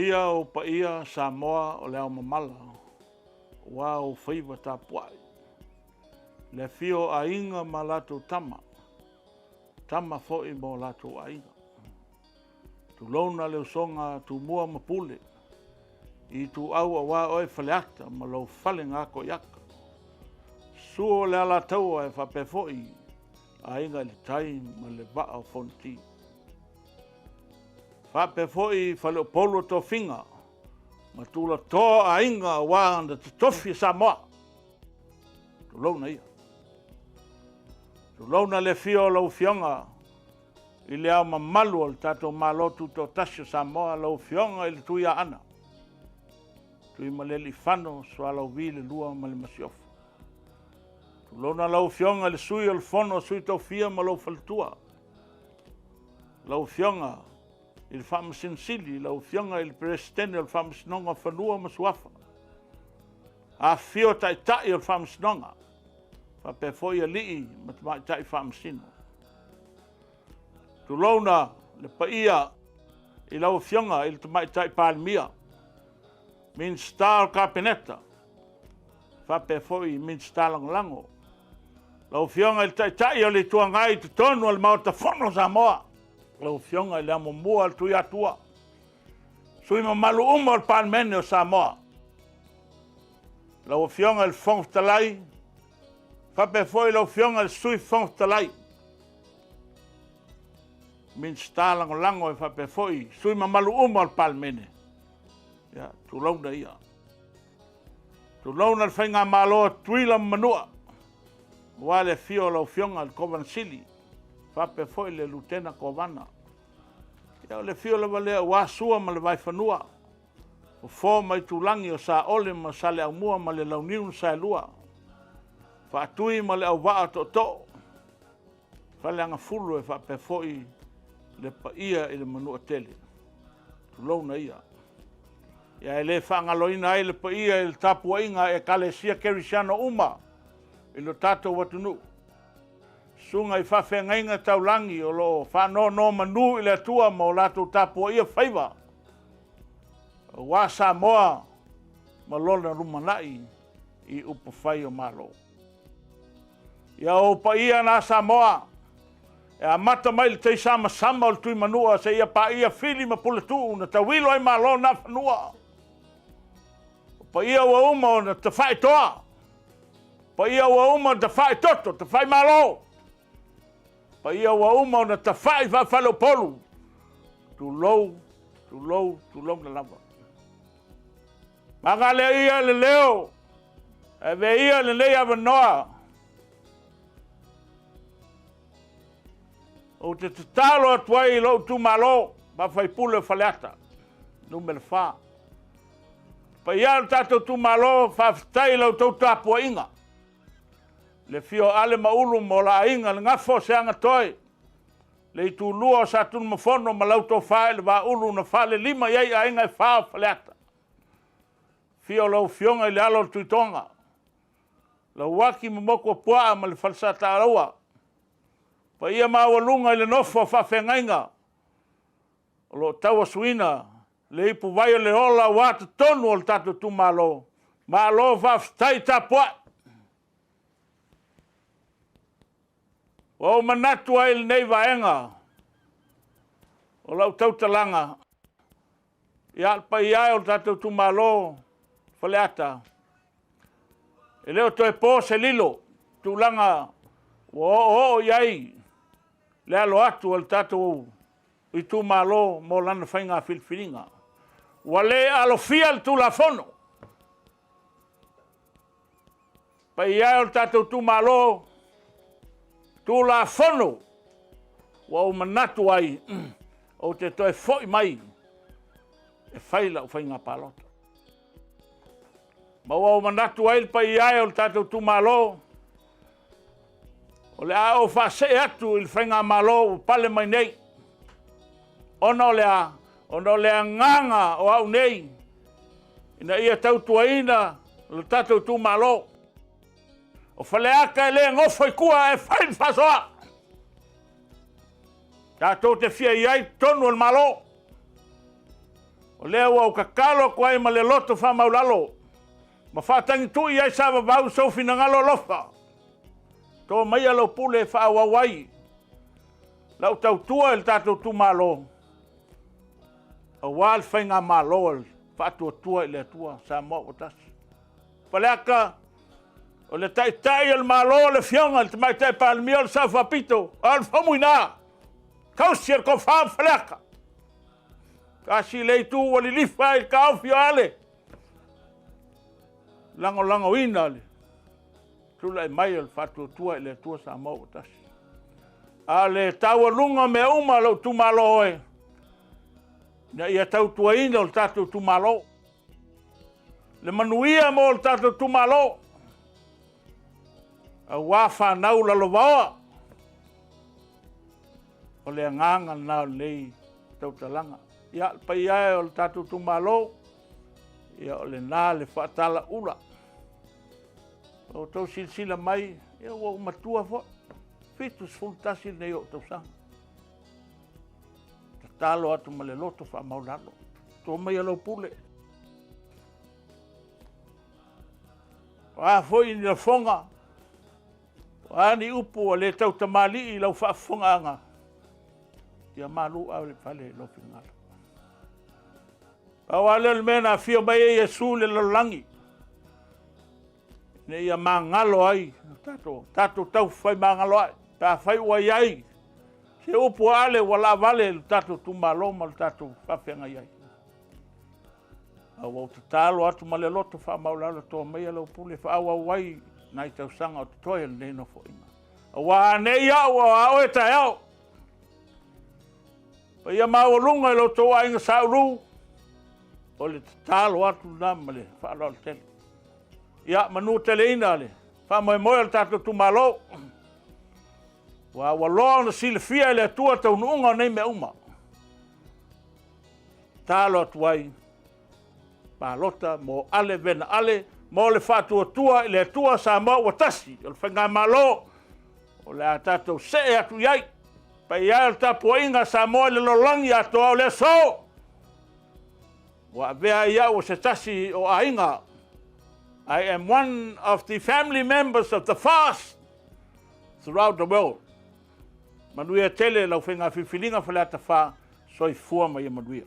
fia o paia Samoa o leo mamala. Wa o whaiva tā puai. Le fio ainga ma lato tama. Tama foi mo lato ainga. Tu lona leo songa tu mua mapule. I tu au a wa oe Faleata ma lau fale ngako yaka. Suo le ala tau e whape foi. Ainga le tai ma le vaa o fonti. Whape foi whale o polo to finga. Ma tula tō ainga wa anda te tofi Samoa. Tu launa ia. Tu launa le fio lau fionga. I le au mamalu al tato malotu to tasio Samoa lau fionga i le tuia ana. Tui maleli whano swa lau vile lua ma le masiofu. Tu launa lau fionga le sui al fono Sui Tauva ma lau faltua. Lau fionga il whamasinsili, lau fionga il presidente il whamasinonga whanua ma suafa. A fio tai tai il whamasinonga. Whape foi a lii ma tamai tai whamasino. Tu launa le paia i lau fionga il tamai tai palmia. Min star kapineta. Whape foi min star lango. Lau fionga il tai tai o le tuangai tu tonu al mauta fono Samoa. Lau fionga il amo mua al tui atua. Sui mamalu umo al palmene o Samoa. Lau fionga il fongtalai. Whape foi lau fionga il sui fongtalai. Min star lango e whape foi. Sui mamalu umo al palmene. Ya, tu launa ia. Tu launa il whainga malo tuila manua. Wale fio lau fionga il Kovansili. Whape foi le lutena Kovana. Ia le fio le valea wasua ma le vai whanua. O fō mai tulangi o sa ole ma sa le au mua ma le launiun sa lua. Whaatui ma le au waa to to. Whaleanga fulu e whape foi le paia i le manua tele. Tu launa ia. Ia le whangaloina ai le paia i le tapua inga e kalesia kerisiano uma. I lo tatou watu Nuʻu. Sunga i whawhengainga taulangi o lo whano no manu i le atua ma o lato tapua ia whaiva. Wa Samoa ma lona rumanai i upa whai o malo. Ia o paia na Samoa e a mata mai le tei sama o le tui manua se ia pa ia fili ma puletu na tawilo ai malo na whanua. Pa ia ua uma o na te whai toa. Pa ia ua uma te whai toto, te whai malo. Pa ia ua uma o na te whai whalo polu. Tu lou na lava. Manga le ia le leo. E ve ia le lea vanoa. O te talo atuai lo tu malo. Ma whai pule Faleata. Numele wha. Pa ia le tatou tu malo whaftai lau tau tapua inga. Le fio ale maulu mo la inga le ngafo se anga toi. Le tu lua sa tunu mafono ma lau tau whae le wa ulu na whale lima iei a inga e whaa Faleata. Fio lau fionga i le alo tuitonga. Lau waki mamoko pua ma le falsata araua. Pa ia mawalunga i le nofo whawhengainga. Lo taua suina. Le ipu vai le ola wata tonu o le tatou tu malo. Malo whaftai tapua. O manatu ai le nei vaenga. O lau tautalanga. Ia pa ia o le tatou tu malo. Faleata. E leo toi po se lilo. Tūlanga. O iai. Le alo atu o le tatou. I tu malo mo lana whainga filfiringa. Wale alo fia tu la fono. Pa ia o tatou tu malo. Tu la fono. Wa o manatu ai. O te toi foi mai. E whaila o whainga palota. Ma wa o manatu ai pa ia o tatou tu malo. O le a o whase atu il whainga malo o pale mai nei. Ono lea nganga o au nei. Ina ia tau tuaina le tatou tu malo. O Faleata e lea ngofo i kua e whain whasoa. Tatou te fia iai tonu al malo. O O lea ua o kakalo ko ai ma le loto whamaulalo. Ma whātangi tui ai sa wawau sau finangalo lofa. Tō mai alo pule whaawawai. Lau tau tua il tātou tūmalo. A wāl whainga mālo il whātua tua i le tua Samoa o tasi. Faleaka, o le tai il mālo le fionga il te mai tai pālimia le sa whapito. Al whamuina. Kausia ko whaa faleaka. Kasi lei tu wali lifa il ka Afioga Ale. Lango ina le. Tula i mai il whātua tua i le tua Samoa o tasi. A le taua lunga me uma lau tumalo oe. Na ia tau tuaina o le tātou tumalo. Le manuia mo le tātou tumalo. A wā whanau lalo waoa. O le anganga nā lei tau talanga. Ia pai ai o le tātou tumalo. Ia o le nā le whaatala ula. O tau silsila mai. Ia wau matua fo. Fitus fultasi nei o tau sanga. Talo atu ma le loto whaamaulalo. Tō mai alau pule. Wā foi ni la fonga. Wā ni upu a le tau tamali i lau whaafonga anga. Ia malu au le pale lofi ngala. Pau ale le mena fio mai e Yesu le lalangi. Ne ia mangalo ai. Tato tau whai mangalo ai. Ta whai uai ai. Se upu ale wala vale le tatu tumalo ma le tatu whawhenga iai. Au au te talo atu ma le loto whamaulala tō mea lau pule whaawa wai nai tau sanga o te toia le neno fo inga. Au a nei au a oe tai au. Pa ia maua lunga i lo tō a inga sauru. O le te talo atu na ma le whaala le tele. Ia manu tele ina le. Whamoe moe le tatu tumalo. Wa waloa na silifia le tua tau nuunga nei me uma. Talo atuai. Palota mo Ale Vena Ale. Mo le whatua tua le tua Samoa wa tasi. O le whainga malo. O le atatou se atu iai. Pa iai le tapua inga Samoa le lolangi atoa o le so. Wa vea ia o se tasi o ainga. I am one of the family members of the fast throughout the world. Manuia tele lau whenga whiwhilinga Faleata wha soi fua mai manuia.